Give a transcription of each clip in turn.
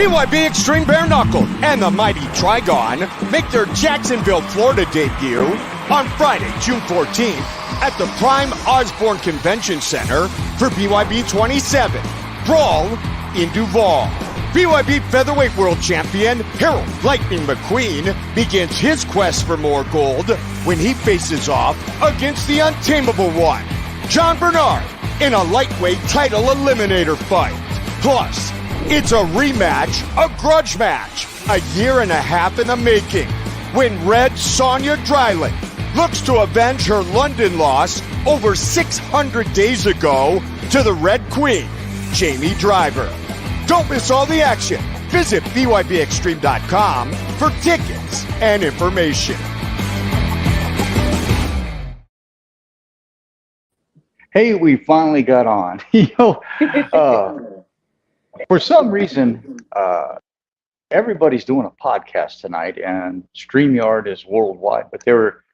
BYB Extreme Bare Knuckle and the Mighty Trigon make their Jacksonville, Florida debut on Friday, June 14th at the Prime Osborne Convention Center for BYB 27, Brawl in Duval. BYB Featherweight World Champion Harold Lightning McQueen begins his quest for more gold when he faces off against the untamable one, John Bernard, in a lightweight title eliminator fight. Plus, it's a rematch, a grudge match, a year and a half in the making, when Red Sonja Dreiling looks to avenge her London loss over 600 days ago to the Red Queen, Jaime Driver. Don't miss all the action. Visit BYBExtreme.com for tickets and information. Hey, we finally got on. For some reason, everybody's doing a podcast tonight, and StreamYard is worldwide. But there were,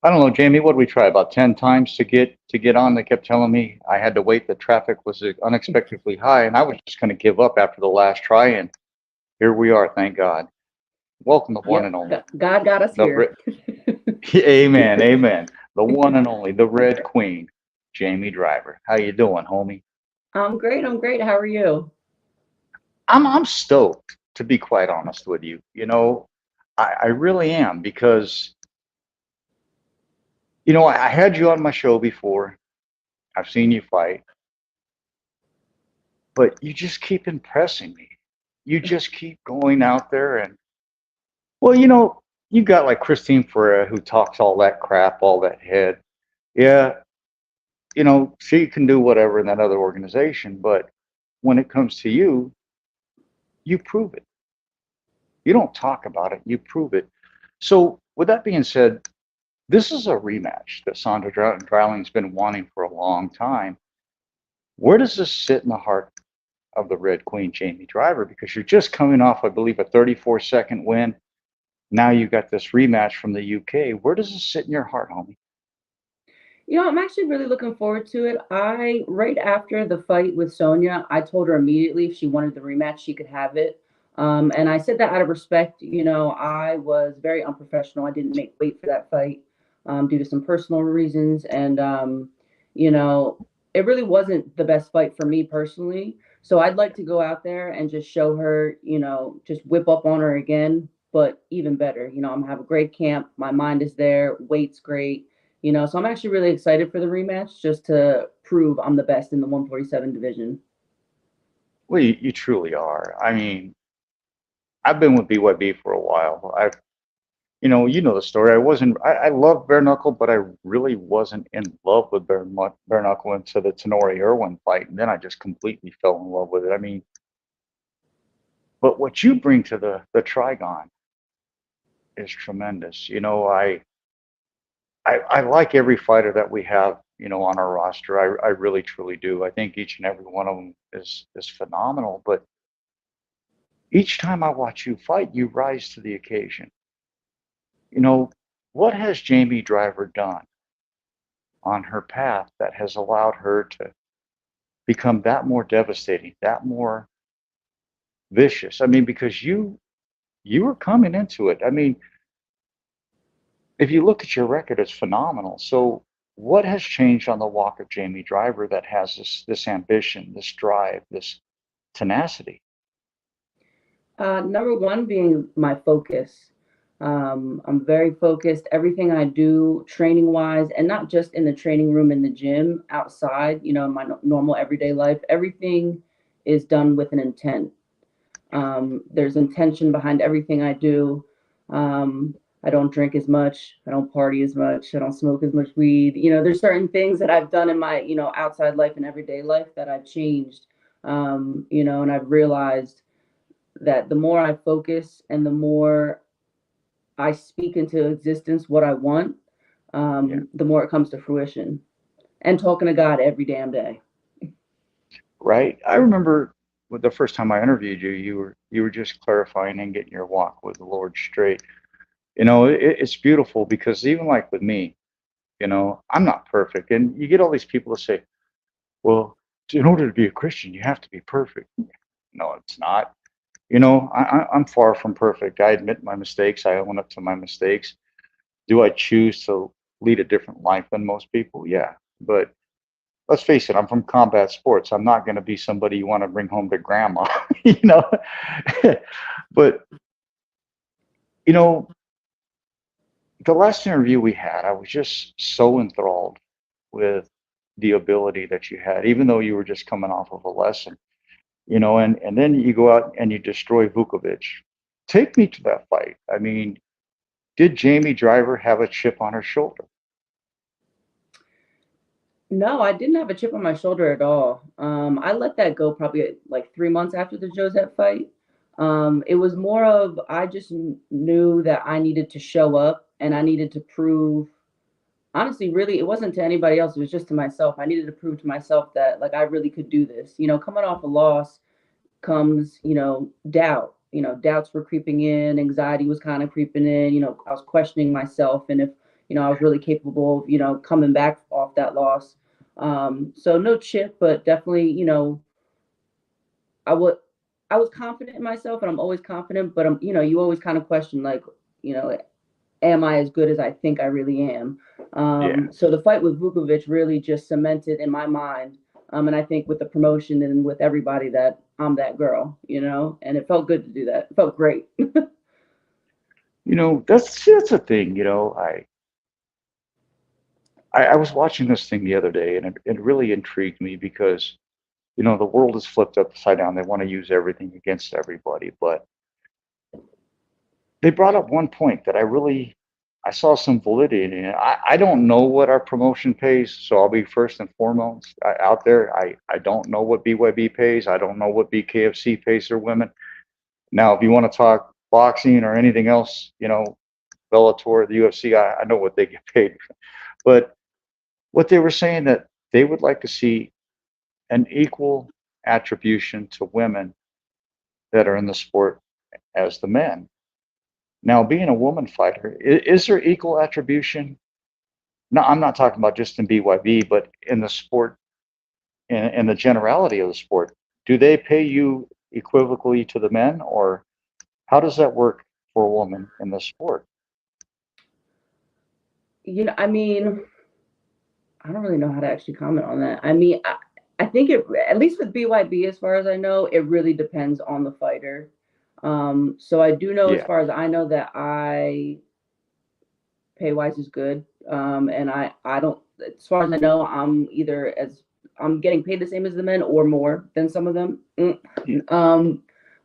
I don't know, Jamie, what did we try? About 10 times to get on. They kept telling me I had to wait. The traffic was unexpectedly high, and I was just going to give up after the last try. And here we are, thank God. Welcome to one and only. God got us here. Amen, amen. The one and only, the Red Queen, Jaime Driver. How you doing, homie? I'm great. How are you? I'm stoked, to be quite honest with you. You know, I really am, because, you know, I had you on my show before. I've seen you fight. But you just keep impressing me. You just keep going out there and, well, you know, you got like Christine Ferreira, who talks all that crap, all that head. Yeah, you know, she can do whatever in that other organization, but when it comes to you, you prove it. You don't talk about it, you prove it. So with that being said, this is a rematch that Sonja Dreiling's been wanting for a long time. Where does this sit in the heart of the Red Queen, Jaime Driver? Because you're just coming off, I believe, a 34-second win. Now you got this rematch from the UK. Where does this sit in your heart, homie? You know, I'm actually really looking forward to it. Right after the fight with Sonja, I told her immediately if she wanted the rematch, she could have it. And I said that out of respect. You know, I was very unprofessional. I didn't make weight for that fight due to some personal reasons. And, you know, it really wasn't the best fight for me personally. So I'd like to go out there and just show her, you know, just whip up on her again, but even better. You know, I'm going to have a great camp. My mind is there. Weight's great. You know, so I'm actually really excited for the rematch, just to prove I'm the best in the 147 division. Well, you truly are. I mean, I've been with BYB for a while. You know the story. I love bare knuckle, but I really wasn't in love with bare knuckle until the Tenori Irwin fight, and then I just completely fell in love with it. I mean, but what you bring to the Trigon is tremendous. You know, I like every fighter that we have, you know, on our roster. I really, truly do. I think each and every one of them is phenomenal. But each time I watch you fight, you rise to the occasion. You know, what has Jaime Driver done on her path that has allowed her to become that more devastating, that more vicious? I mean, because you were coming into it. I mean, if you look at your record, it's phenomenal. So what has changed on the walk of Jaime Driver that has this ambition, this drive, this tenacity? Number one being my focus. I'm very focused. Everything I do training wise, and not just in the training room, in the gym, outside, you know, in my normal everyday life, everything is done with an intent. There's intention behind everything I do. I don't drink as much. I don't party as much. I don't smoke as much weed. You know, there's certain things that I've done in my, you know, outside life and everyday life that I've changed, you know, and I've realized that the more I focus and the more I speak into existence what I want, the more it comes to fruition. And talking to God every damn day. Right. I remember the first time I interviewed you, you were just clarifying and getting your walk with the Lord straight. You know, it's beautiful, because even like with me, you know, I'm not perfect. And you get all these people to say, well, in order to be a Christian, you have to be perfect. No, it's not. I'm far from perfect. I admit my mistakes. I own up to my mistakes. Do I choose to lead a different life than most people? Yeah. But let's face it, I'm from combat sports. I'm not going to be somebody you want to bring home to grandma, you know? But, you know, the last interview we had, I was just so enthralled with the ability that you had, even though you were just coming off of a lesson, and then you go out and you destroy Vukovic. Take me to that fight. I mean, did Jaime Driver have a chip on her shoulder? No, I didn't have a chip on my shoulder at all. I let that go probably like 3 months after the Josette fight. It was more of I just knew that I needed to show up and I needed to prove. Honestly, really, it wasn't to anybody else. It was just to myself. I needed to prove to myself that like I really could do this. Coming off a loss comes, doubt. Doubts were creeping in, anxiety was kind of creeping in. I was questioning myself and if, I was really capable of, coming back off that loss. So no chip, but definitely, I would I was confident in myself and I'm always confident, but you always kind of question like, you know, am I as good as I think I really am? Yeah. So the fight with Vukovic really just cemented in my mind. And I think with the promotion and with everybody that I'm that girl, and it felt good to do that. It felt great. That's a thing. I was watching this thing the other day, and it really intrigued me because the world is flipped upside down. They want to use everything against everybody, but they brought up one point that I saw some validity in it. I don't know what our promotion pays, so I'll be first and foremost out there. I don't know what BYB pays. I don't know what BKFC pays their women. Now, if you want to talk boxing or anything else, Bellator, the UFC, I know what they get paid. But what they were saying that they would like to see an equal attribution to women that are in the sport as the men. Now, being a woman fighter, is there equal attribution? No, I'm not talking about just in BYB, but in the sport, in the generality of the sport. Do they pay you equivocally to the men, or how does that work for a woman in the sport? I mean, I don't really know how to actually comment on that. I mean, I think at least with BYB, as far as I know, it really depends on the fighter. So I do know, as Yeah, far as I know, that I pay wise is good. And I don't, as far as I know, I'm getting paid the same as the men or more than some of them. yeah,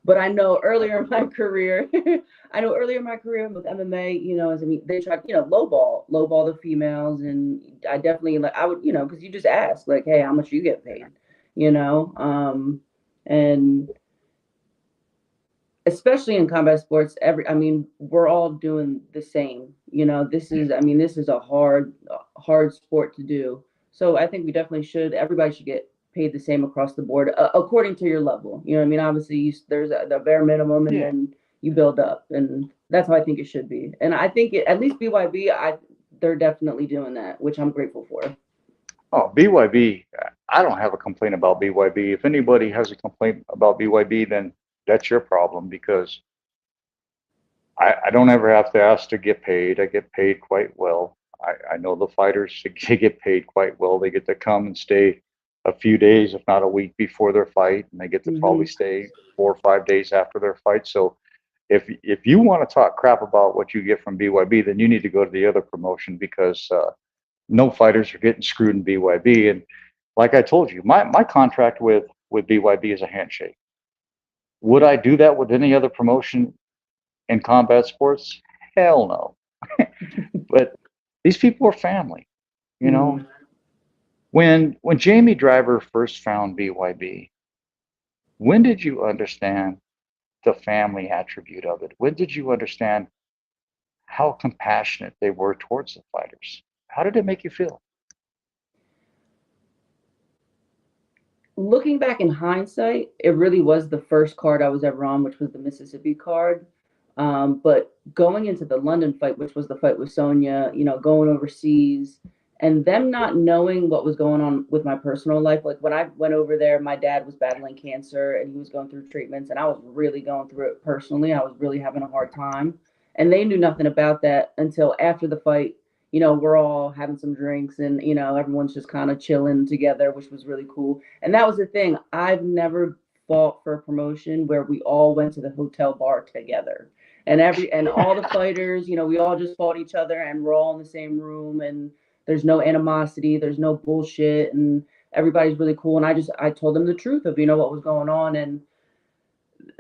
But I know earlier in my career, with MMA, they tried, lowball the females, and I definitely like I would, because you just ask like, hey, how much you get paid, and especially in combat sports, we're all doing the same. This is a hard sport to do. So I think everybody should get paid the same across the board, according to your level. Obviously there's the bare minimum, and yeah. then you build up, and that's how I think it should be. And I think at least BYB, they're definitely doing that, which I'm grateful for. Oh, BYB, I don't have a complaint about BYB. If anybody has a complaint about BYB, then that's your problem because I don't ever have to ask to get paid. I get paid quite well. I know the fighters they get paid quite well. They get to come and stay a few days, if not a week before their fight, and they get to probably Hmm. stay 4 or 5 days after their fight. So if you want to talk crap about what you get from BYB, then you need to go to the other promotion because no fighters are getting screwed in BYB. And like I told you, my contract with BYB is a handshake. Would I do that with any other promotion in combat sports? Hell no. But these people are family, you know. Hmm. When Jaime Driver first found BYB, when did you understand the family attribute of it? When did you understand how compassionate they were towards the fighters? How did it make you feel? Looking back in hindsight, it really was the first card I was ever on, which was the Mississippi card. But going into the London fight, which was the fight with Sonja, going overseas And them not knowing what was going on with my personal life. Like when I went over there, my dad was battling cancer and he was going through treatments, and I was really going through it personally. I was really having a hard time. And they knew nothing about that until after the fight. You know, we're all having some drinks and, you know, everyone's just kind of chilling together, which was really cool. And that was the thing. I've never fought for a promotion where we all went to the hotel bar together. And all the fighters, you know, we all just fought each other and we're all in the same room, and there's no animosity, there's no bullshit, and everybody's really cool. And I told them the truth of, you know, what was going on, and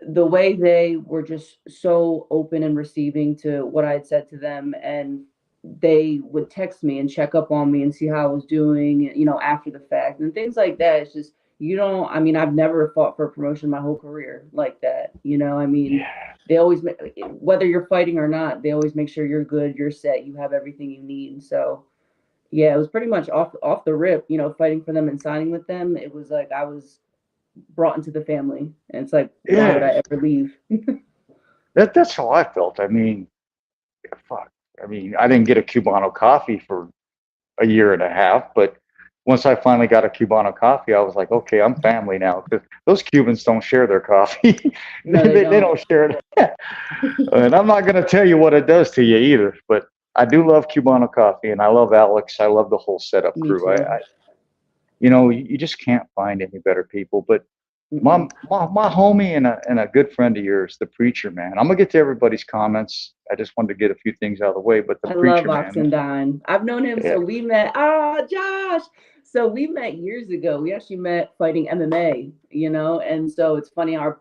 the way they were just so open and receiving to what I had said to them. And they would text me and check up on me and see how I was doing, you know, after the fact and things like that. It's just, you don't, I mean, I've never fought for a promotion my whole career like that. You know, I mean, Yeah. they always, whether you're fighting or not, they always make sure you're good, you're set, you have everything you need. And so, yeah, it was pretty much off the rip, you know, fighting for them and signing with them. It was like I was brought into the family, and it's like, why would Yeah. I ever leave? That's how I felt. I mean, fuck. I mean, I didn't get a Cubano coffee for a year and a half, but once I finally got a Cubano coffee, I was like, okay, I'm family now. Because those Cubans don't share their coffee. No, they They don't. don't share it. And I'm not going to tell you what it does to you either, but I do love Cubano coffee, and I love Alex. I love the whole setup Me crew. too. You know, you just can't find any better people. But Mm-mm. my homie and a good friend of yours, the preacher, man. I'm gonna get to everybody's comments. I just wanted to get a few things out of the way, but the I love preacher, man. Oxendine. I've known him. Yeah. So we met, Josh. So we met years ago. We actually met fighting MMA, you know, and so it's funny our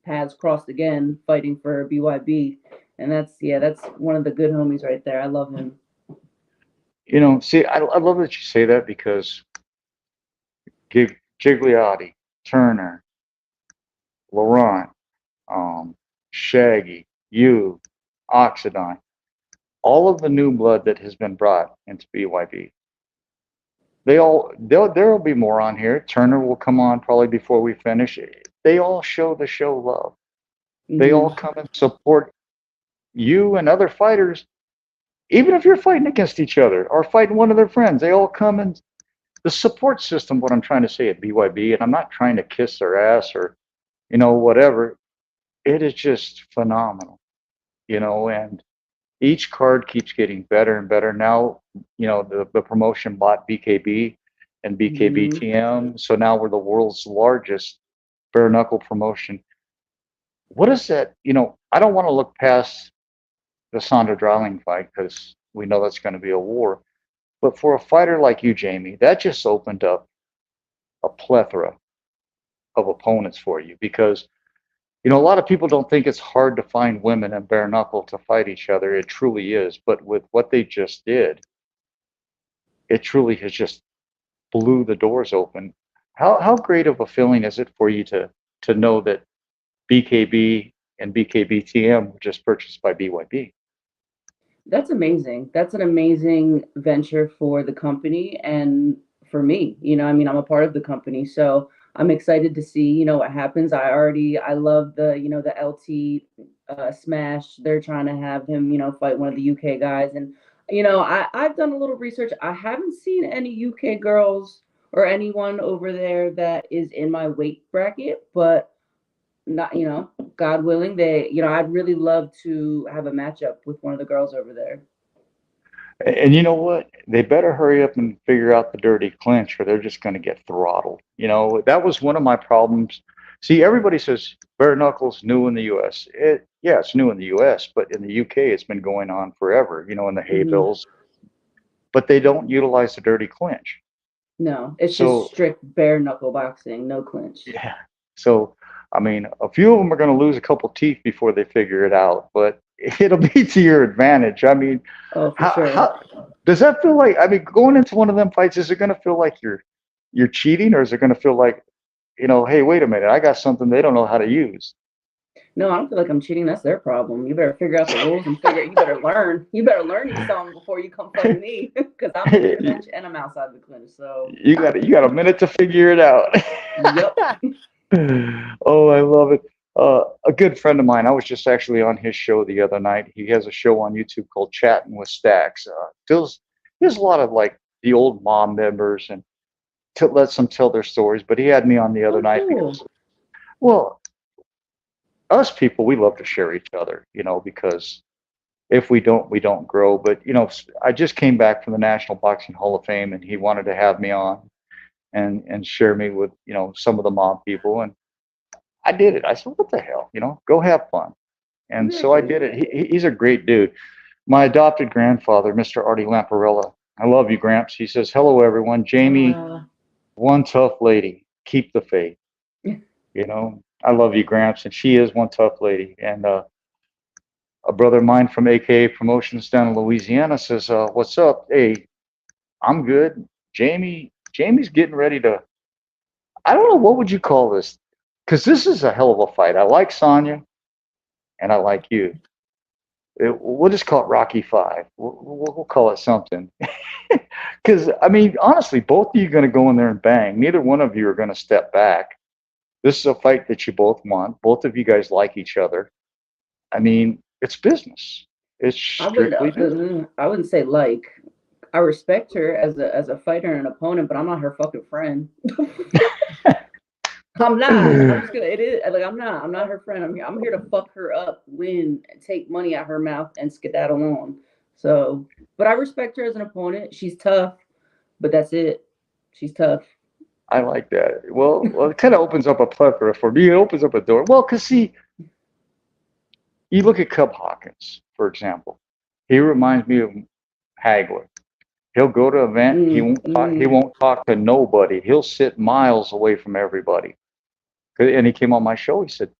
paths crossed again fighting for BYB. And that's one of the good homies right there. I love him. You know, see, I love that you say that because Gigliotti, Turner, Laurent, Shaggy, you, Oxidine, all of the new blood that has been brought into BYB. There'll be more on here. Turner will come on probably before we finish. They all show the show love. They all Hmm. come and support you and other fighters, even if you're fighting against each other or fighting one of their friends. They all come and the support system. What I'm trying to say at BYB, and I'm not trying to kiss their ass or whatever. It is just phenomenal, and each card keeps getting better and better. Now, the promotion bought BKB and Hmm. BKBTM. So now we're the world's largest bare knuckle promotion. What is that? I don't want to look past the Sonja Dreiling fight because we know that's going to be a war. But for a fighter like you, Jamie, that just opened up a plethora of opponents for you because, a lot of people don't think it's hard to find women in bare knuckle to fight each other. It truly is. But with what they just did, it truly has just blew the doors open. How great of a feeling is it for you to know that BKB and BKBTM were just purchased by BYB? That's amazing. That's an amazing venture for the company and for me. You know, I mean, I'm a part of the company, so I'm excited to see, you know, what happens. I love the, you know, the LT smash. They're trying to have him, you know, fight one of the UK guys. And, you know, I've done a little research. I haven't seen any UK girls or anyone over there that is in my weight bracket, but not, you know, God willing, I'd really love to have a matchup with one of the girls over there. And you know what? They better hurry up and figure out the dirty clinch, or they're just going to get throttled. That was one of my problems. See, everybody says bare knuckles new in the U.S. Yeah, it's new in the U.S., but in the U.K. it's been going on forever. In the hay Hmm. bills, but they don't utilize the dirty clinch. No, it's just So strict bare knuckle boxing, no clinch. yeah, so I mean, a few of them are going to lose a couple teeth before they figure it out, but it'll be to your advantage. I mean, Oh, for sure. how does that feel like? I mean, going into one of them fights, is it going to feel like you're cheating, or is it going to feel like, hey, wait a minute, I got something they don't know how to use? No, I don't feel like I'm cheating. That's their problem. You better figure out the rules and you better learn. You better learn you something before you come fight me. Because I'm in the clinch and I'm outside the clinch. So, You got a minute to figure it out. yep. Oh, I love it. A good friend of mine, I was just actually on his show the other night. He has a show on YouTube called Chatting with Stacks. He does a lot of like the old mom members and to let them tell their stories. But he had me on the other Oh, night cool. because, well, us people, we love to share each other, because if we don't grow. But, I just came back from the National Boxing Hall of Fame and he wanted to have me on and share me with, some of the mob people. And I did it. I said, what the hell, go have fun. And so I did it. He's a great dude. My adopted grandfather, Mr. Artie Lamparella. I love you, Gramps. He says, hello, everyone. Jamie, one tough lady. Keep the faith. I love you, Gramps. And she is one tough lady. And a brother of mine from AKA Promotions down in Louisiana says, what's up? Hey, I'm good. Jamie's getting ready to, I don't know, what would you call this? Because this is a hell of a fight. I like Sonja and I like you. We'll just call it Rocky Five. We'll call it something. Because, I mean, honestly, both of you are going to go in there and bang. Neither one of you are going to step back. This is a fight that you both want. Both of you guys like each other. I mean, it's business. It's strictly business. I wouldn't say like. I respect her as a fighter and an opponent, but I'm not her fucking friend. I'm not. I'm just gonna. It is like I'm not. I'm not her friend. I'm here to fuck her up, win, take money out her mouth, and skedaddle on. So, but I respect her as an opponent. She's tough, but that's it. She's tough. I like that. Well, it kind of opens up a plethora for me. It opens up a door. Well, because see, you look at Cub Hawkins, for example. He reminds me of Hagler. He'll go to an event. He won't talk to nobody. He'll sit miles away from everybody. And he came on my show. He said,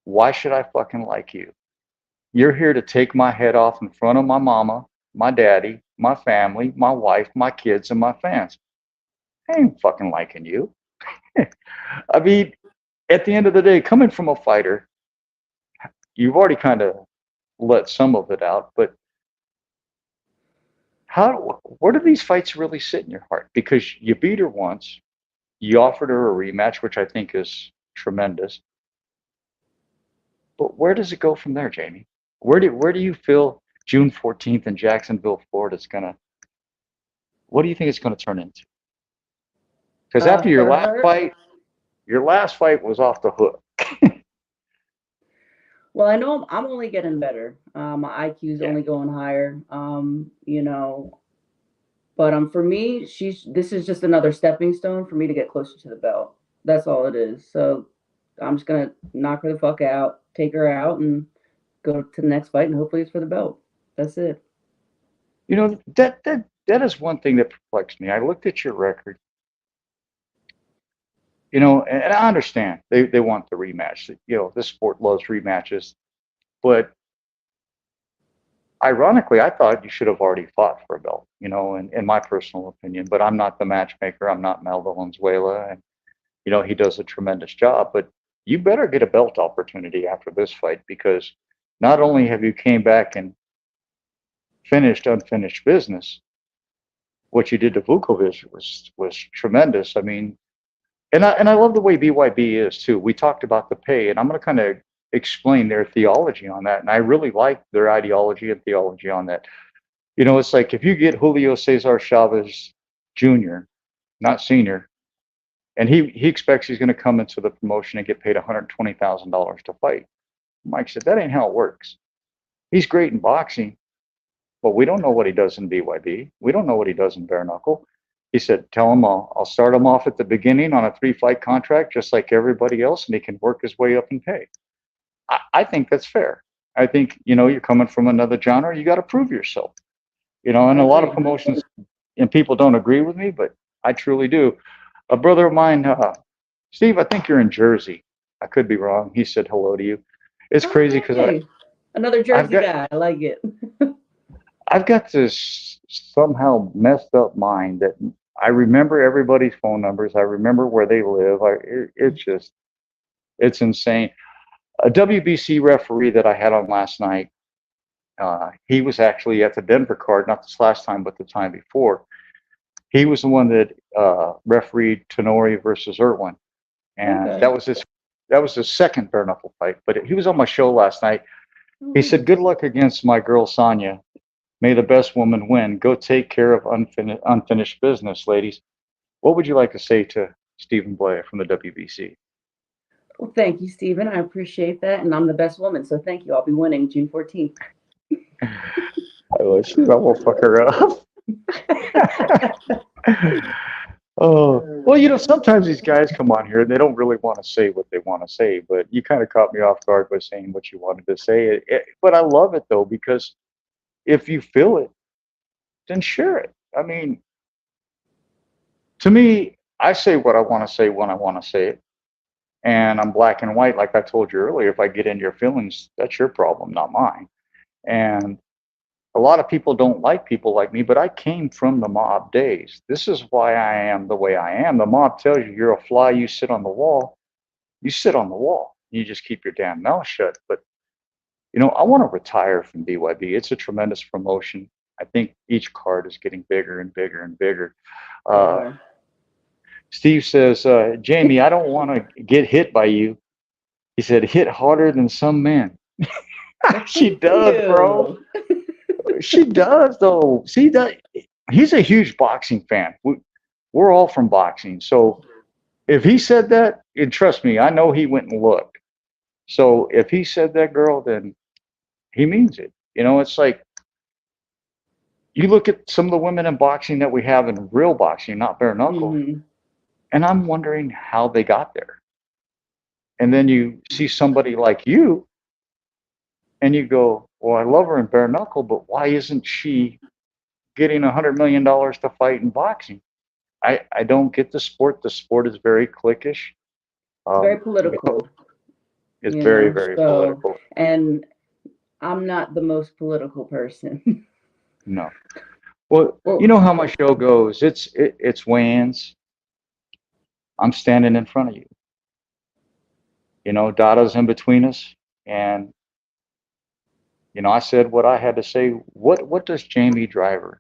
why should I fucking like you? You're here to take my head off in front of my mama, my daddy, my family, my wife, my kids, and my fans. I ain't fucking liking you. I mean, at the end of the day, coming from a fighter, you've already kind of let some of it out, but where do these fights really sit in your heart? Because you beat her once, you offered her a rematch, which I think is tremendous. But where does it go from there, Jamie? Where do you feel June 14th in Jacksonville, Florida is gonna? What do you think it's gonna turn into? Because after your last fight was off the hook. Well, I know I'm only getting better. My IQ is only going higher. But for me, this is just another stepping stone for me to get closer to the belt. That's all it is. So I'm just gonna knock her the fuck out, take her out, and go to the next fight, and hopefully it's for the belt. That's it. That is one thing that perplexed me. I looked at your record. And I understand they want the rematch. This sport loves rematches, but ironically, I thought you should have already fought for a belt. In my personal opinion. But I'm not the matchmaker. I'm not Mel Valenzuela, and he does a tremendous job. But you better get a belt opportunity after this fight, because not only have you came back and finished unfinished business, what you did to Vukovic was tremendous. I mean. And I love the way BYB is too. We talked about the pay, and I'm going to kind of explain their theology on that. And I really like their ideology and theology on that. It's like if you get Julio Cesar Chavez Jr., not senior, and he expects he's going to come into the promotion and get paid $120,000 to fight. Mike said, that ain't how it works. He's great in boxing, but we don't know what he does in BYB. We don't know what he does in bare knuckle. He said, tell him I'll start him off at the beginning on a 3-fight contract, just like everybody else, and he can work his way up in pay. I think that's fair. I think, you're coming from another genre, you got to prove yourself. And a lot of promotions, and people don't agree with me, but I truly do. A brother of mine, Steve, I think you're in Jersey. I could be wrong. He said hello to you. It's crazy because another Jersey guy. I like it. I've got this somehow messed up mind that I remember everybody's phone numbers. I remember where they live. It's insane. A WBC referee that I had on last night, he was actually at the Denver card, not this last time, but the time before. He was the one that refereed Tenori versus Irwin. And that was his second bare knuckle fight. But he was on my show last night. He said, good luck against my girl, Sonja. May the best woman win. Go take care of unfinished business, ladies. What would you like to say to Stephen Blair from the WBC? Well, thank you, Stephen. I appreciate that. And I'm the best woman. So thank you. I'll be winning June 14th. I wish I won't fuck her up. Oh, well, sometimes these guys come on here and they don't really want to say what they want to say, but you kind of caught me off guard by saying what you wanted to say. But I love it, though, because if you feel it, then share it. I mean, to me, I say what I want to say when I want to say it. And I'm black and white, like I told you earlier. If I get into your feelings, that's your problem, not mine. And a lot of people don't like people like me, but I came from the mob days. This is why I am the way I am. The mob tells you you're a fly, you sit on the wall. You sit on the wall. You just keep your damn mouth shut. But, I want to retire from BYB. It's a tremendous promotion. I think each card is getting bigger and bigger and bigger. Steve says, Jamie, I don't want to get hit by you. He said, hit harder than some men. She does, bro. She does, though. See, he's a huge boxing fan. We're all from boxing. So if he said that, and trust me, I know he went and looked. So if he said that, girl, then he means it. It's like you look at some of the women in boxing that we have in real boxing, not bare knuckle. Mm-hmm. And I'm wondering how they got there. And then you see somebody like you, and you go, well, I love her in bare knuckle, but why isn't she getting $100 million to fight in boxing? I don't get the sport. The sport is very cliquish. Very political. It's very, very political. And I'm not the most political person. No. Well, you know how my show goes. It's weigh-ins. I'm standing in front of you. Dada's in between us. And, I said what I had to say. What does Jaime Driver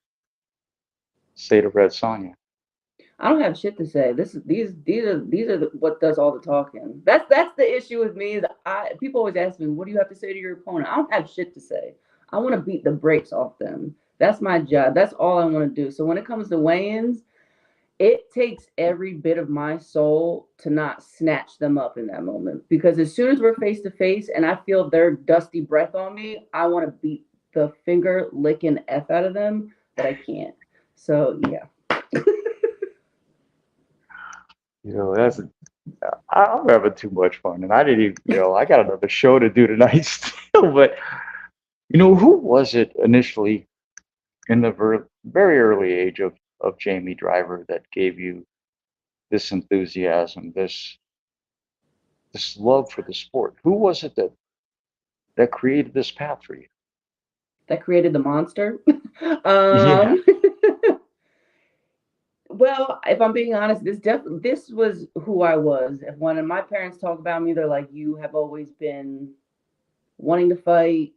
say to Red Sonja? I don't have shit to say. These are what does all the talking. That's the issue with me. People always ask me, what do you have to say to your opponent? I don't have shit to say. I want to beat the brakes off them. That's my job. That's all I want to do. So when it comes to weigh-ins, it takes every bit of my soul to not snatch them up in that moment. Because as soon as we're face to face and I feel their dusty breath on me, I want to beat the finger licking F out of them, but I can't. So yeah. I'm having too much fun, and I didn't even, I got another show to do tonight still. But who was it initially in the very early age of Jaime Driver that gave you this enthusiasm, this love for the sport? Who was it that created this path for you? That created the monster? Yeah. Well, if I'm being honest, this was who I was. If one of my parents talk about me, they're like, you have always been wanting to fight.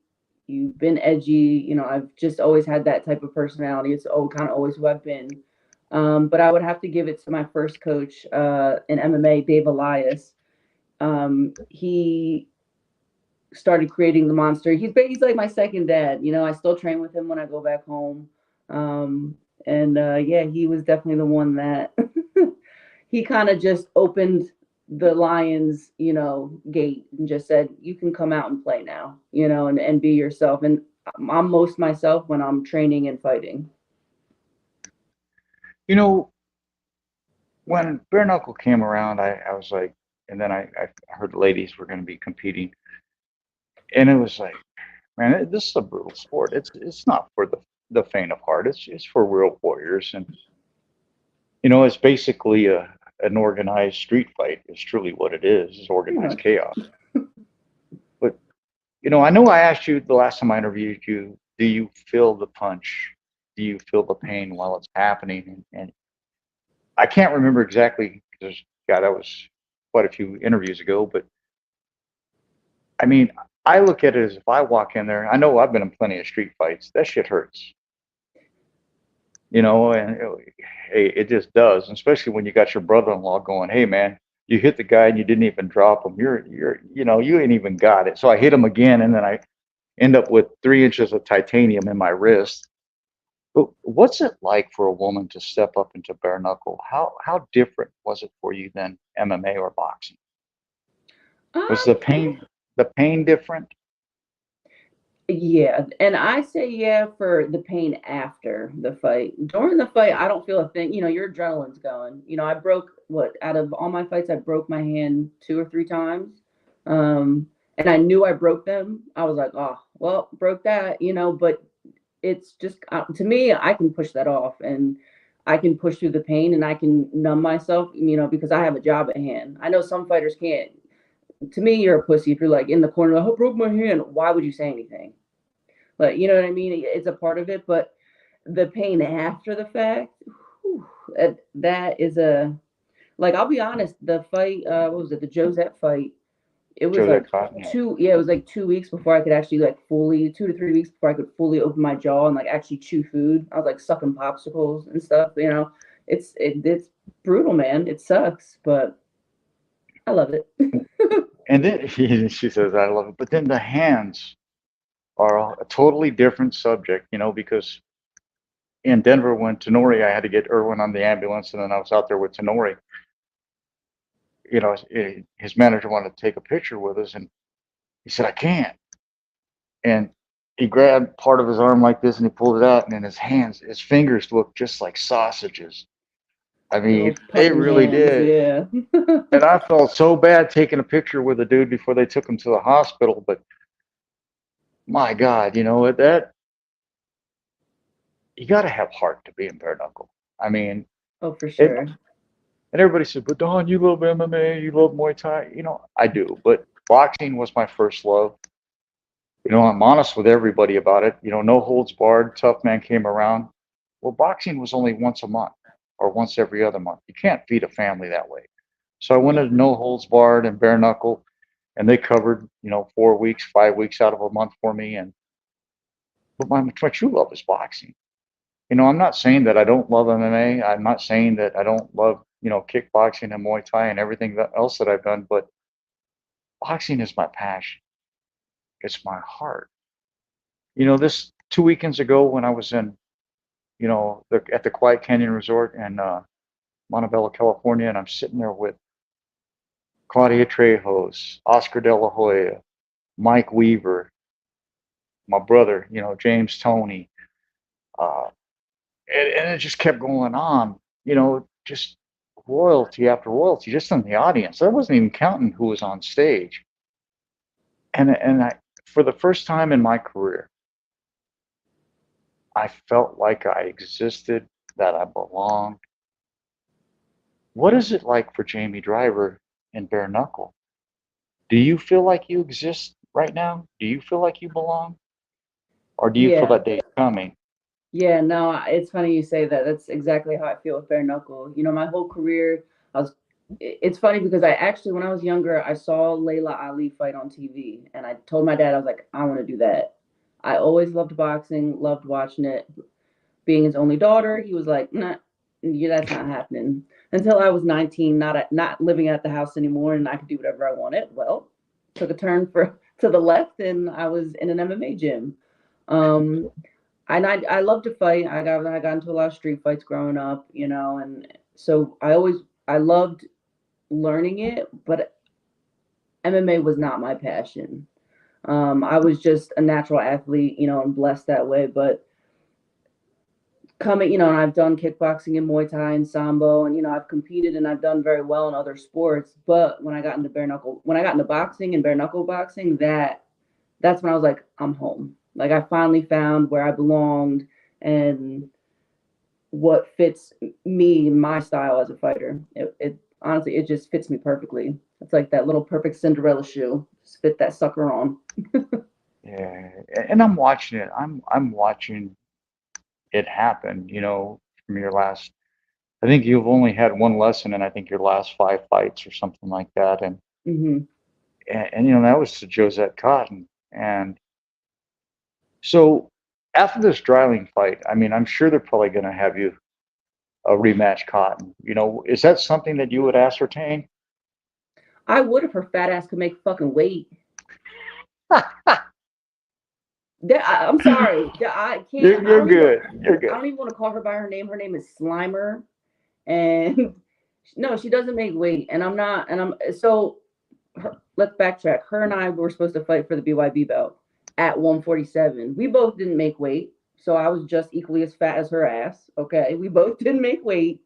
You've been edgy. I've just always had that type of personality. It's kind of always who I've been. But I would have to give it to my first coach in MMA, Dave Elias. He started creating the monster. He's like my second dad. I still train with him when I go back home. He was definitely the one that he kind of just opened the Lions, gate and just said, you can come out and play now, and be yourself. And I'm most myself when I'm training and fighting. When bare knuckle came around, I was like, and then I heard ladies were going to be competing. And it was like, man, this is a brutal sport. It's not for the faint of heart. It's for real warriors. And, it's basically an organized street fight is truly what it is. It's organized chaos. But, I know I asked you the last time I interviewed you, do you feel the punch? Do you feel the pain while it's happening? And I can't remember exactly because, that was quite a few interviews ago. But, I mean, I look at it as if I walk in there, I know I've been in plenty of street fights. That shit hurts. And it just does, especially when you got your brother-in-law going, hey, man, you hit the guy and you didn't even drop him. You ain't even got it. So I hit him again, and then I end up with 3 inches of titanium in my wrist. But what's it like for a woman to step up into bare knuckle? How different was it for you than MMA or boxing? Was Um, the pain different? yeah, and I say yeah for the pain after the fight. During the fight, I don't feel a thing. Your adrenaline's going. I broke what out of all my fights, I broke my hand 2 or 3 times. And I knew I broke them. I was like, oh, well, broke that, but it's just to me, I can push that off and I can push through the pain and I can numb myself, because I have a job at hand. I know some fighters can't. To me, you're a pussy if you're like in the corner, like, I broke my hand. Why would you say anything? Like, you know what I mean? It's a part of it, but the pain after the fact, whew, that is like, I'll be honest, the fight, what was it, the Josette fight? It was like Josette Cotton, yeah. it was like 2 weeks before I could actually like fully, 2 to 3 weeks before I could fully open my jaw and like actually chew food. I was like sucking popsicles and stuff. It's brutal, man. It sucks, but I love it. And then she says, I love it. But then the hands are a totally different subject, because in Denver, when Tenori, I had to get Irwin on the ambulance, and then I was out there with Tenori. His manager wanted to take a picture with us, and he said, I can't. And he grabbed part of his arm like this, and he pulled it out, and then his fingers looked just like sausages. I mean, Those they puppy really hands, did. yeah. And I felt so bad taking a picture with the dude before they took him to the hospital. But my God, that you got to have heart to be in bare knuckle. I mean, Oh, for and sure. everybody said, but Don, you love MMA, you love Muay Thai. I do, but boxing was my first love. I'm honest with everybody about it. No holds barred, tough man came around. Well, boxing was only once a month or once every other month. You can't feed a family that way. So I went Yeah. into no holds barred and bare knuckle, and they covered, 4 weeks, 5 weeks out of a month for me. But my true love is boxing. I'm not saying that I don't love MMA. I'm not saying that I don't love, kickboxing and Muay Thai and everything else that I've done, but boxing is my passion. It's my heart. This 2 weekends ago when I was in, at the Quiet Canyon Resort in Montebello, California, and I'm sitting there with Claudia Trejos, Oscar De La Hoya, Mike Weaver, my brother, James Toney, uh, and it just kept going on, just royalty after royalty, just in the audience. I wasn't even counting who was on stage. And for the first time in my career, I felt like I existed, that I belonged. What is it like for Jaime Driver in bare knuckle? Do you feel like you exist right now? Do you feel like you belong? Or do you feel Yeah. that day's coming? Yeah, no, it's funny you say that. That's exactly how I feel with bare knuckle. My whole career, it's funny because I actually, when I was younger, I saw Layla Ali fight on TV, and I told my dad, I was like, I want to do that. I always loved boxing, loved watching it. Being his only daughter, he was like, nah, yeah, that's not happening. Until I was 19, not living at the house anymore, and I could do whatever I wanted. Well, took a turn to the left, and I was in an MMA gym. Um, and I love to fight. I got into a lot of street fights growing up, and so I loved learning it, but MMA was not my passion. I was just a natural athlete, and blessed that way. But coming, and I've done kickboxing and Muay Thai and Sambo, and I've competed and I've done very well in other sports. But when I got into boxing and bare knuckle boxing, that's when I was like, I'm home. Like I finally found where I belonged and what fits me, my style as a fighter. It honestly, it just fits me perfectly. It's like that little perfect Cinderella shoe. Just fit that sucker on. Yeah, and I'm watching it. I'm watching it happen. From your last. I think you've only had one lesson, and I think your last 5 fights or something like that. And Hmm. and that was to Josette Cotton. And so after this Dreiling fight, I mean, I'm sure they're probably going to have you a rematch Cotton. Is that something that you would ascertain? I would if her fat ass could make fucking weight. I'm sorry. I can't. You're good. You're I good. don't even want to call her by her name. Her name is Slimer, and no, she doesn't make weight. And I'm not. And I'm so. Let's backtrack. Her and I were supposed to fight for the BYB belt at 147. We both didn't make weight, so I was just equally as fat as her ass. Okay, we both didn't make weight,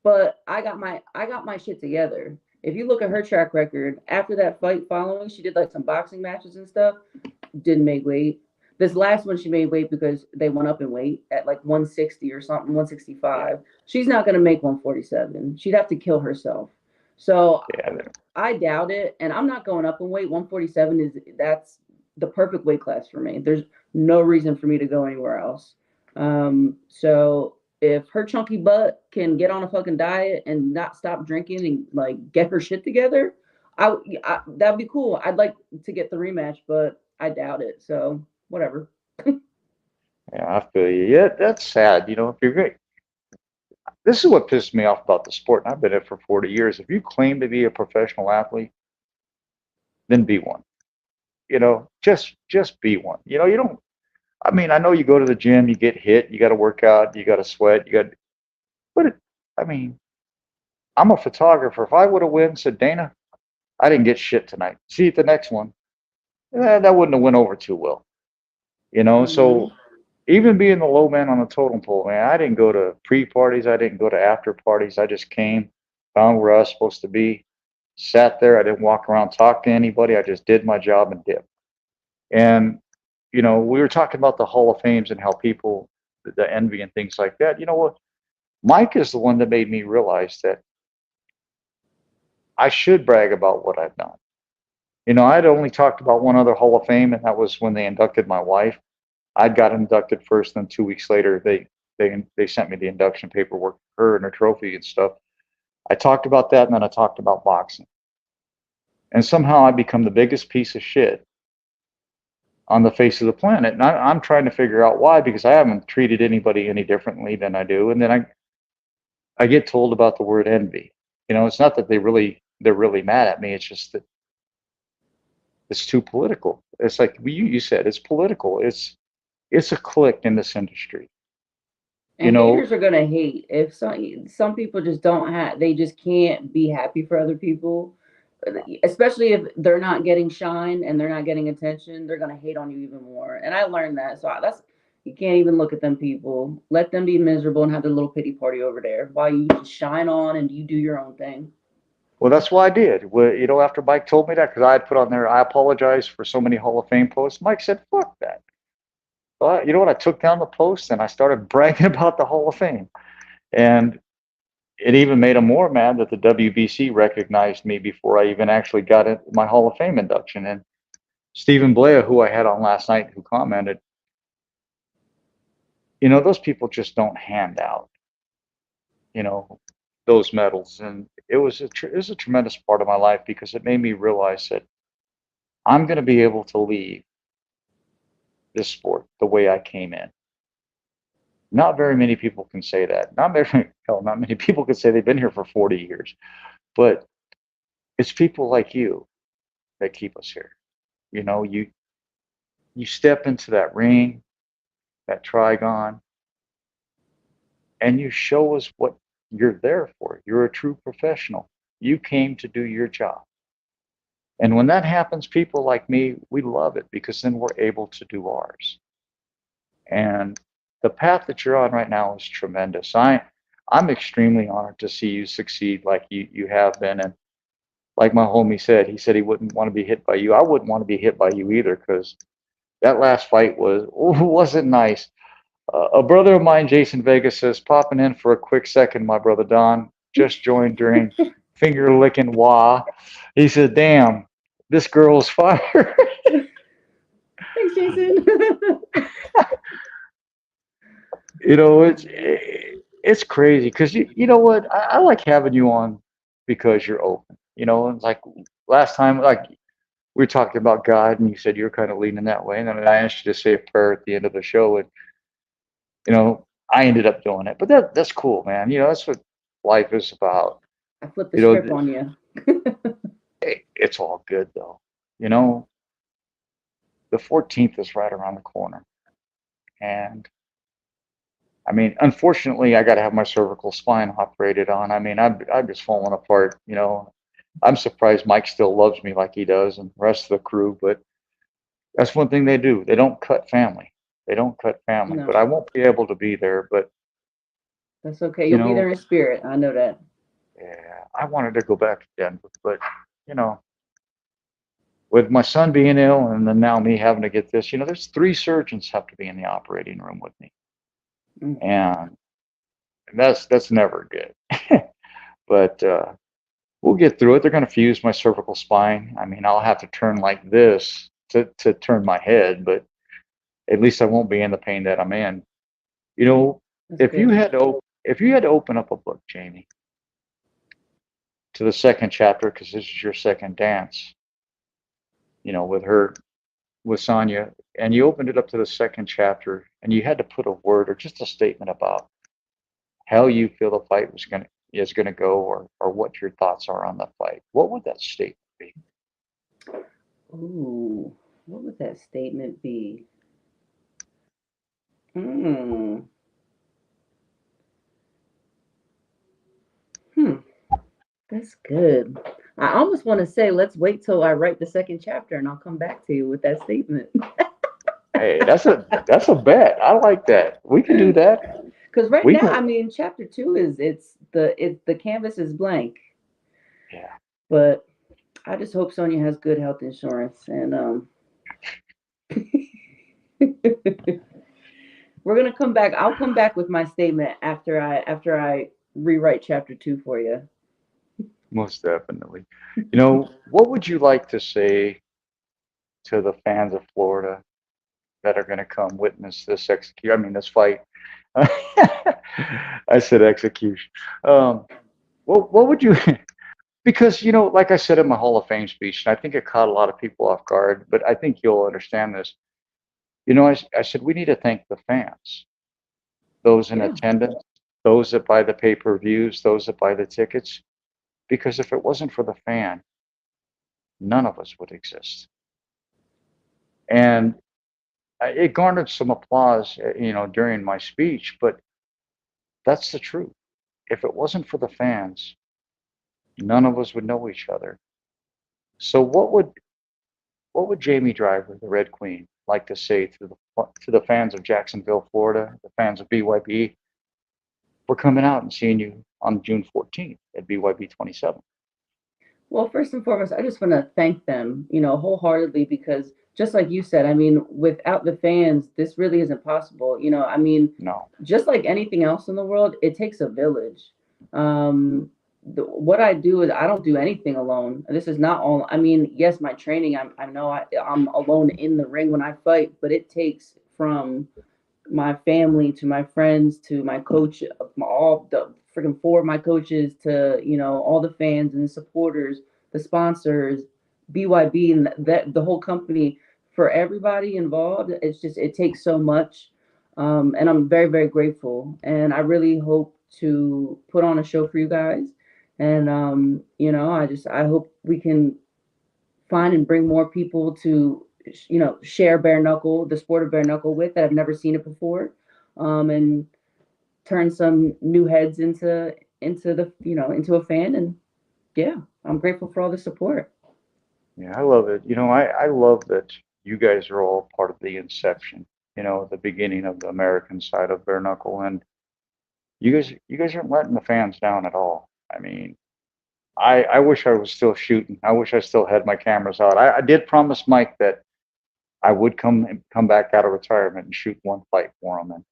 but I got my shit together. If you look at her track record after that fight following, she did like some boxing matches and stuff. Didn't make weight. This last one she made weight because they went up in weight at like 160 or something, Yeah. 165. She's not gonna make 147. She'd have to kill herself. So Yeah. I doubt it, and I'm not going up in weight. 147 that's the perfect weight class for me. There's no reason for me to go anywhere else. So if her chunky butt can get on a fucking diet and not stop drinking and like get her shit together, that'd be cool. I'd like to get the rematch, but I doubt it. So whatever. Yeah, I feel you. Yeah, that's sad. You know, if you're great, this is what pisses me off about the sport. And I've been in it for 40 years. If you claim to be a professional athlete, then be one. You know, just be one. You know, you don't. I mean, I know you go to the gym, you get hit, you got to work out, you got to sweat, you got. But I mean, I'm a photographer. If I would have win, said Dana, I didn't get shit tonight. See you at the next one. That wouldn't have went over too well. You know, Mhm. so even being the low man on the totem pole, man, I didn't go to pre-parties. I didn't go to after parties. I just came, found where I was supposed to be, sat there. I didn't walk around, talk to anybody. I just did my job and dipped. And, you know, we were talking about the Hall of Fames and how people, the envy and things like that. You know what? Mike is the one that made me realize that I should brag about what I've done. You know, I'd only talked about one other Hall of Fame, and that was when they inducted my wife. I got inducted first, then 2 weeks later, they sent me the induction paperwork, her and her trophy and stuff. I talked about that, and then I talked about boxing. And somehow I become the biggest piece of shit on the face of the planet. And I'm trying to figure out why, because I haven't treated anybody any differently than I do. And then I get told about the word envy. You know, it's not that they're really mad at me. It's just that it's too political. It's like you said, it's political. It's a clique in this industry. You And know, haters are gonna hate. If some people just don't have, they just can't be happy for other people, especially if they're not getting shine and they're not getting attention. They're gonna hate on you even more. And I learned that. So that's you can't even look at them people. Let them be miserable and have their little pity party over there while you just shine on and you do your own thing. well, that's what I did. Well, you know, after Mike told me that, because I had put on there, I apologize for so many Hall of Fame posts. Mike said, "Fuck that." Well, you know what? I took down the post and I started bragging about the Hall of Fame, and it even made him more mad that the WBC recognized me before I even actually got my Hall of Fame induction. And Stephen Blair, who I had on last night, who commented, you know, those people just don't hand out, you know, those medals. And it was a tremendous part of my life because it made me realize that I'm going to be able to leave this sport the way I came in. Not very many people can say that. Not many people can say they've been here for 40 years. But it's people like you that keep us here. You know, you step into that ring, that Trigon, and you show us what you're there for. You're a true professional. You came to do your job. And when that happens, people like me, we love it because then we're able to do ours. And the path that you're on right now is tremendous. I'm extremely honored to see you succeed like you have been. And like my homie said, he said he wouldn't want to be hit by you. I wouldn't want to be hit by you either because that last fight wasn't nice. A brother of mine, Jason Vega, says, popping in for a quick second, my brother Don, just joined during finger licking wah. He said, damn, this girl's fire. Thanks, Jason. You know, it's crazy because you know what? I like having you on because you're open. You know, and like last time, like we were talking about God, and you said you're kind of leaning that way, and then I asked you to say a prayer at the end of the show, and you know, I ended up doing it. But that's cool, man. You know, that's what life is about. I flipped the You know, script on you. it's all good though. You know, the 14th is right around the corner. And I mean, unfortunately, I got to have my cervical spine operated on. I mean, I'm just falling apart. You know, I'm surprised Mike still loves me like he does, and the rest of the crew. But that's one thing they do. They don't cut family. They don't cut family. No, But I won't be able to be there. But that's okay. you You'll be know, there in spirit. I know that. yeah, I wanted to go back to Denver, but you know, with my son being ill, and then now me having to get this, you know, there's 3 surgeons have to be in the operating room with me, Mm. and that's never good. But we'll get through it. They're going to fuse my cervical spine. I mean, I'll have to turn like this to turn my head, but at least I won't be in the pain that I'm in. You know, That's if you good. had to if you had to open up a book, Jamie, to the second chapter, because this is your second dance, you know, with Sonja, and you opened it up to the second chapter, and you had to put a word or just a statement about how you feel the fight is gonna go, or what your thoughts are on the fight, what would that statement be? Ooh, what would that statement be? Hmm. Hmm. That's good. I almost want to say, let's wait till I write the second chapter and I'll come back to you with that statement. Hey, that's a bet. I like that. We can do that. Because right We now, can. I mean, chapter 2 is the canvas is blank, Yeah. but I just hope Sonia has good health insurance, and we're gonna come back. I'll come back with my statement after I rewrite chapter 2 for you. Most definitely. You know, what would you like to say to the fans of Florida that are going to come witness this execute? I mean, this fight. I said execution. What would you? Because you know, like I said in my Hall of Fame speech, and I think it caught a lot of people off guard, but I think you'll understand this. You know, I said we need to thank the fans, those in Yeah. attendance, those that buy the pay-per-views, those that buy the tickets, because if it wasn't for the fan, none of us would exist. And it garnered some applause, you know, during my speech, but that's the truth. If it wasn't for the fans, none of us would know each other. So what would Jaime Driver, the Red Queen, like to say to the fans of Jacksonville, Florida, the fans of BYB? We're coming out and seeing you on June 14th at BYB 27. Well, first and foremost, I just want to thank them, wholeheartedly, because just like you said, I mean, without the fans, this really isn't possible. I mean, No, just like anything else in the world, it takes a village. What I do is I don't do anything alone. This is not all. I mean, yes, my training, I know I'm alone in the ring when I fight, but it takes from my family to my friends to my coach, all the freaking 4 of my coaches to all the fans and the supporters, the sponsors, BYB, and that the whole company, for everybody involved. It takes so much, and I'm very, very grateful. And I really hope to put on a show for you guys. And I hope we can find and bring more people to share bare knuckle, the sport of bare knuckle, with that have never seen it before, and turn some new heads into a fan. And yeah, I'm grateful for all the support. yeah, I love it. You know, I love that you guys are all part of the inception, you know, the beginning of the American side of bare knuckle, and you guys aren't letting the fans down at all. I mean, I wish I was still shooting. I wish I still had my cameras out. I did promise Mike that I would come back out of retirement and shoot one fight for him, and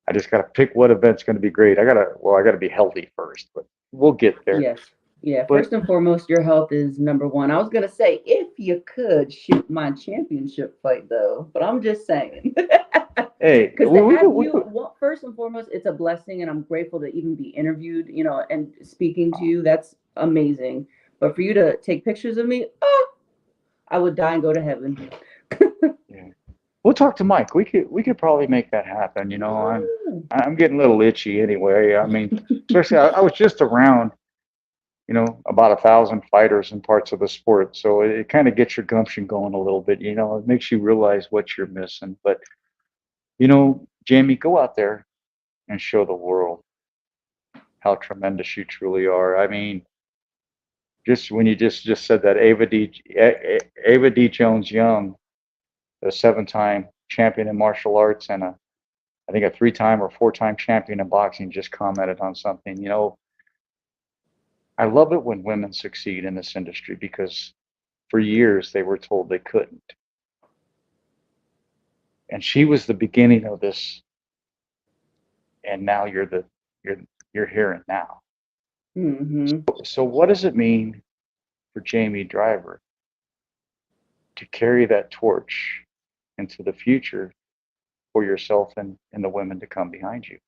I just got to pick what event's going to be great. I gotta be healthy first, but we'll get there. Yes. Yeah, But first and foremost, your health is number one. I was gonna say if you could shoot my championship fight though, but I'm just saying. hey, Because to we have could, we you, could, well, first and foremost, it's a blessing, and I'm grateful to even be interviewed, and speaking to you. That's amazing. But for you to take pictures of me, oh, I would die and go to heaven. yeah. We'll talk to Mike. We could probably make that happen. You know, I'm getting a little itchy anyway. I mean, especially I was just around. about 1,000 fighters in parts of the sport. So it kind of gets your gumption going a little bit. It makes you realize what you're missing. But, Jamie, go out there and show the world how tremendous you truly are. I mean, just when you just said that Ava D. Jones Young, a 7-time champion in martial arts and I think a 3-time or 4-time champion in boxing, just commented on something. I love it when women succeed in this industry because for years they were told they couldn't. And she was the beginning of this, and now you're here and now. Mm-hmm. So what does it mean for Jaime Driver to carry that torch into the future for yourself and the women to come behind you?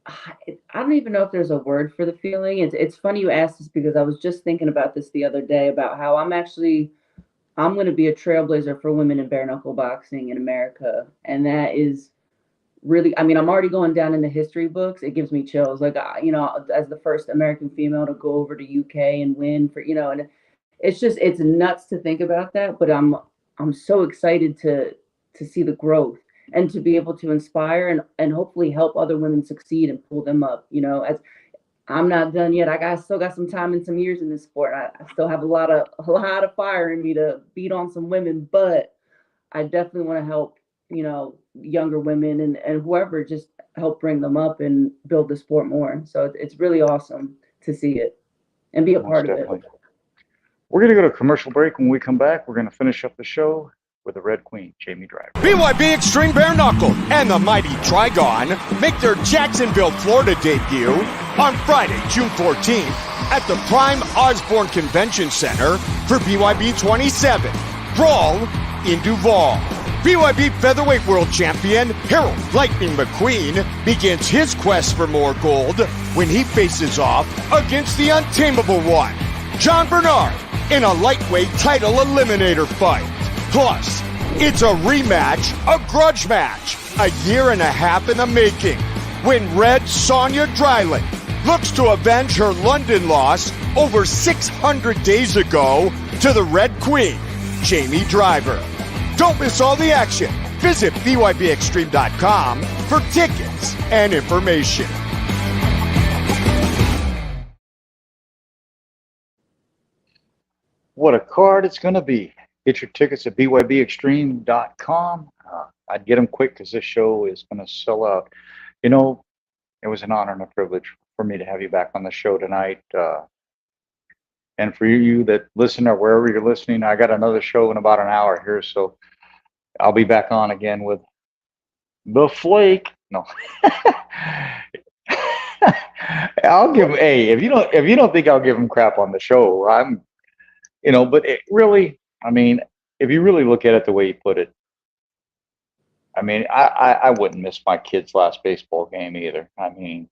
I don't even know if there's a word for the feeling. It's funny you asked this because I was just thinking about this the other day about how I'm going to be a trailblazer for women in bare knuckle boxing in America, and that is really, I mean, I'm already going down in the history books. It gives me chills. Like, as the first American female to go over to UK and win and it's nuts to think about that. But I'm so excited to see the growth and to be able to inspire and hopefully help other women succeed and pull them up. As I'm not done yet. Still got some time and some years in this sport. I still have a lot of fire in me to beat on some women, but I definitely want to help, younger women and whoever, just help bring them up and build the sport more. So it's really awesome to see it and be a part of it. We're going to go to a commercial break. When we come back, we're going to finish up the show with the Red Queen, Jaime Driver. BYB Extreme Bare Knuckle and the Mighty Trigon make their Jacksonville, Florida debut on Friday, June 14th at the Prime Osborne Convention Center for BYB 27, Brawl in Duval. BYB Featherweight World Champion Harold Lightning McQueen begins his quest for more gold when he faces off against the untamable one, John Bernard, in a lightweight title eliminator fight. Plus, it's a rematch, a grudge match, a year and a half in the making, when Red Sonja Dreiling looks to avenge her London loss over 600 days ago to the Red Queen, Jaime Driver. Don't miss all the action. Visit BYBExtreme.com for tickets and information. What a card it's going to be. Get your tickets at BYBExtreme.com. I'd get them quick because this show is going to sell out. It was an honor and a privilege for me to have you back on the show tonight. And for you that listen or wherever you're listening, I got another show in about an hour here, so I'll be back on again with the Flake. No, I'll give. Hey, if you don't think I'll give him crap on the show, but it really, I mean, if you really look at it the way you put it, I mean, I wouldn't miss my kid's last baseball game either. I mean,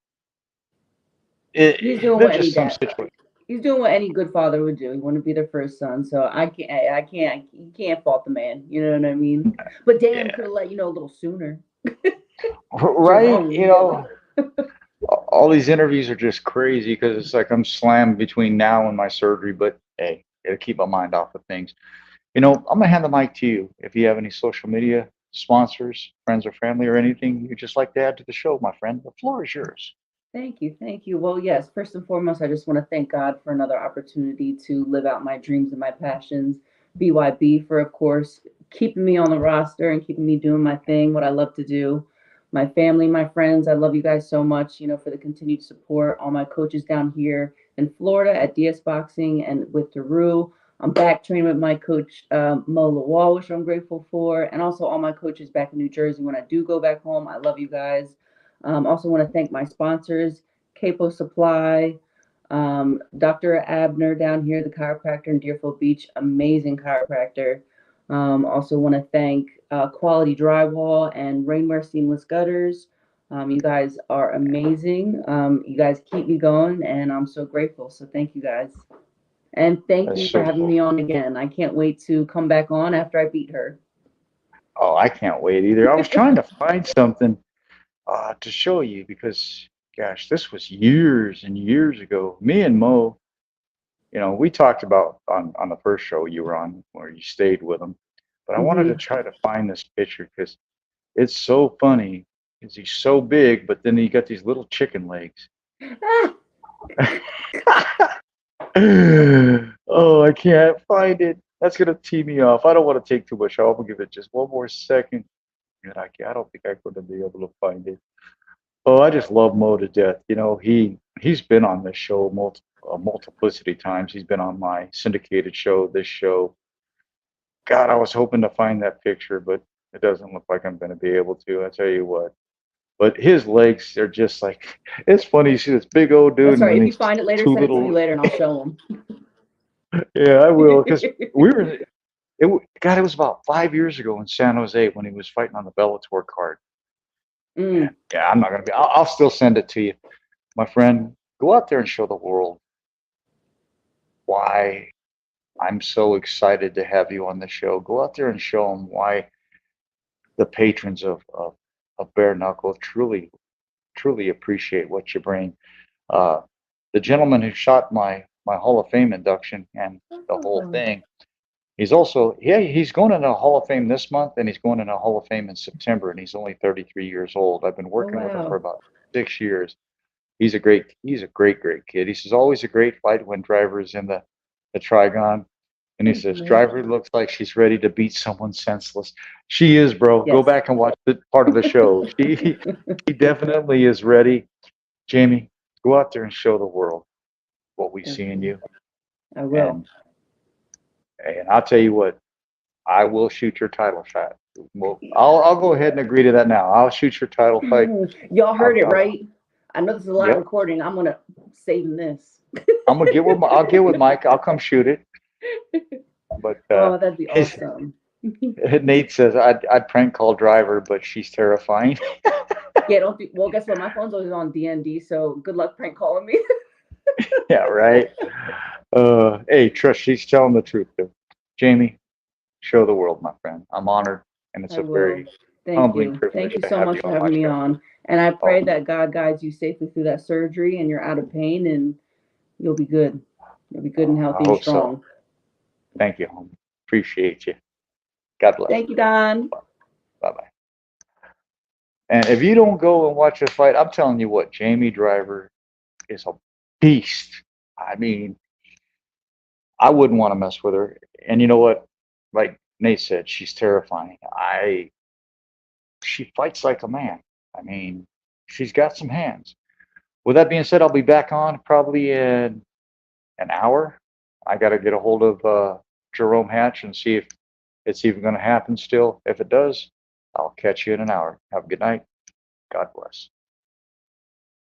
he's doing what any good father would do. He want to be their first son, so you can't fault the man. You know what I mean? But damn, could have let you know a little sooner. Right? All these interviews are just crazy because it's like I'm slammed between now and my surgery. But hey, gotta keep my mind off of things. I'm gonna hand the mic to you. If you have any social media sponsors, friends or family, or anything you'd just like to add to the show, my friend, the floor is yours. Thank you. Well, yes, first and foremost, I just want to thank God for another opportunity to live out my dreams and my passions. BYB for, of course, keeping me on the roster and keeping me doing my thing, what I love to do. My family, my friends, I love you guys so much, for the continued support. All my coaches down here in Florida at DS Boxing and with Daru. I'm back training with my coach, Mo Lawal, which I'm grateful for. And also all my coaches back in New Jersey. When I do go back home, I love you guys. Also want to thank my sponsors, Capo Supply, Dr. Abner down here, the chiropractor in Deerfield Beach, amazing chiropractor. Also want to thank Quality Drywall and Rainwear Seamless Gutters. You guys are amazing. You guys keep me going, and I'm so grateful. So thank you guys. And thank you for having me on again. I can't wait to come back on after I beat her. Oh, I can't wait either. I was trying to find something to show you because gosh, this was years and years ago. Me and Mo, we talked about on the first show you were on where you stayed with him, but I wanted to try to find this picture because it's so funny. Because he's so big, but then he got these little chicken legs. Oh, I can't find it. That's gonna tee me off. I don't want to take too much off. I'll give it just one more second. And I don't think I'm gonna be able to find it. Oh, I just love Mo to death. He's been on this show multiplicity times. He's been on my syndicated show, this show. God, I was hoping to find that picture, but it doesn't look like I'm going to be able to. I tell you what. But his legs, they're just like, it's funny. You see this big old dude. That's right. And If you find it later, send it to me later and I'll show him. Yeah, I will. Because it was about 5 years ago in San Jose when he was fighting on the Bellator card. Mm. Yeah, I'm not going to be, I'll still send it to you. My friend, go out there and show the world why I'm so excited to have you on the show. Go out there and show them why the patrons of Bare Knuckle truly appreciate what you bring. The gentleman who shot my Hall of Fame induction and the whole thing, he's going into a Hall of Fame this month, and he's going into a Hall of Fame in September, and he's only 33 years old. I've been working with him for about 6 years. He's a great kid. He says always a great fight when Driver's in the Trigon. And he says, Driver looks like she's ready to beat someone senseless. She is, bro. Yes. Go back and watch the part of the show. He definitely is ready. Jaime, go out there and show the world what we see in you. I will. And I'll tell you what, I will shoot your title shot. Well, I'll go ahead and agree to that now. I'll shoot your title fight. Y'all heard it, right? I know this is a live recording. I'm gonna save this. I'll get with Mike. I'll come shoot it. But oh, that'd be awesome. Nate says I'd prank call Driver, but she's terrifying. Yeah, well, guess what? My phone's always on DND, so good luck prank calling me. Yeah, right. Hey, trust, she's telling the truth, though. Jaime, show the world, my friend. I'm honored, and it's very humbling privilege. Thank you so much for having me on. And I pray that God guides you safely through that surgery, and you're out of pain, and you'll be good. You'll be good and healthy and strong. So. Thank you, homie. Appreciate you. God bless. Thank you, Don. Bye-bye. And if you don't go and watch a fight, I'm telling you what, Jaime Driver is a beast. I mean, I wouldn't want to mess with her. And you know what? Like Nate said, she's terrifying. She fights like a man. I mean, she's got some hands. With that being said, I'll be back on probably in an hour. I got to get a hold of Jerome Hatch and see if it's even going to happen still. If it does, I'll catch you in an hour. Have a good night. God bless.